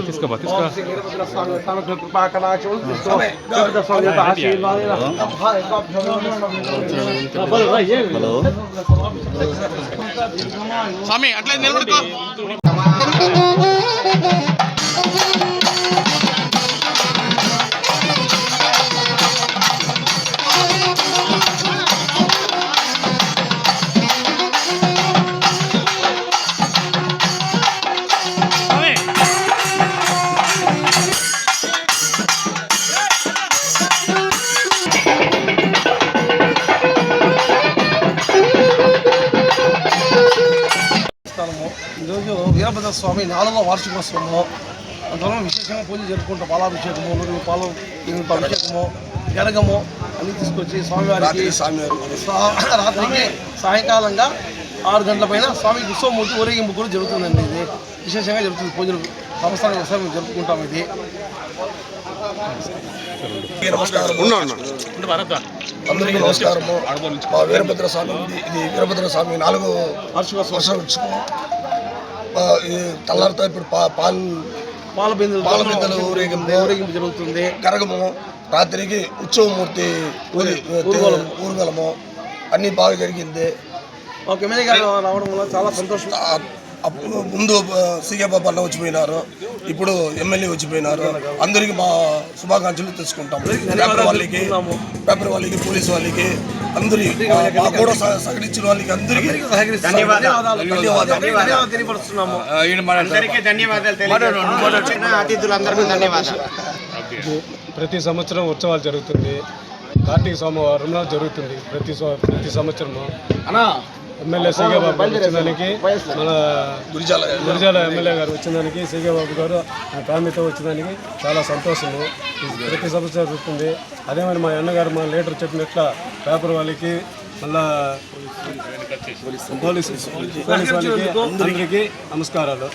తీసుకో స్వామి అట్లే నిలబడుకో. ఈరోజు వీరభద్ర స్వామి 4వ వార్షికోత్సవము. అందువల్ల విశేషంగా పూజలు జరుపుకుంటాం. పాలాభిషేకము, పాలు అభిషేకము, గరగము అన్నీ తీసుకొచ్చి స్వామివారికి రాత్రికి సాయంకాలంగా 6 గంటల పైన స్వామికి ఉత్సవమూర్తి ఊరేగింపు కూడా జరుగుతుందండి. ఇది విశేషంగా జరుగుతుంది. పూజలు సంవత్సరానికి ఒకసారి మేము జరుపుకుంటాం. ఇది అందరికీ నమస్కారము. మా వీరభద్ర స్వామి, ఇది వీరభద్ర స్వామి 4వ వార్షికోత్సవం. తెల్లారితో ఇప్పుడు పాల బిందెలు ఊరేగింపు జరుగుతుంది. గరగము, రాత్రికి ఉత్సవమూర్తి ఊరుగలము అన్నీ బాగా జరిగింది. ఒక ఎమ్మెల్యే గారు రావడం వల్ల చాలా సంతోషం. ముందు సీకే బాబు అన్న వచ్చిపోయినారు, ఇప్పుడు ఎమ్మెల్యే వచ్చిపోయినారు. అందరికీ మా శుభాకాంక్షలు తెలుసుకుంటాం. పేపర్ వాళ్ళకి, పోలీసు వాళ్ళకి, అందరి కూడా సహకరించిన వాళ్ళకి అందరికీ తెలియపరుస్తున్నాము. ప్రతి సంవత్సరం ఉత్సవాలు జరుగుతుంది. కార్తీక సోమవారం జరుగుతుంది ప్రతి సంవత్సరము. ఎమ్మెల్యే సీకే బాబు గారు వచ్చిందానికి, మన గురిజాల ఎమ్మెల్యే గారు వచ్చిందానికి, సీకే బాబు గారు ఫ్యామిలీతో వచ్చిందానికి చాలా సంతోషము. ప్రతి సంవత్సరం జరుగుతుంది. అదే మరి మా అన్నగారు మా లీడర్ చెప్పినట్ల పేపర్ వాళ్ళకి, మళ్ళా పోలీసు వాళ్ళకి అందరికీ నమస్కారాలు.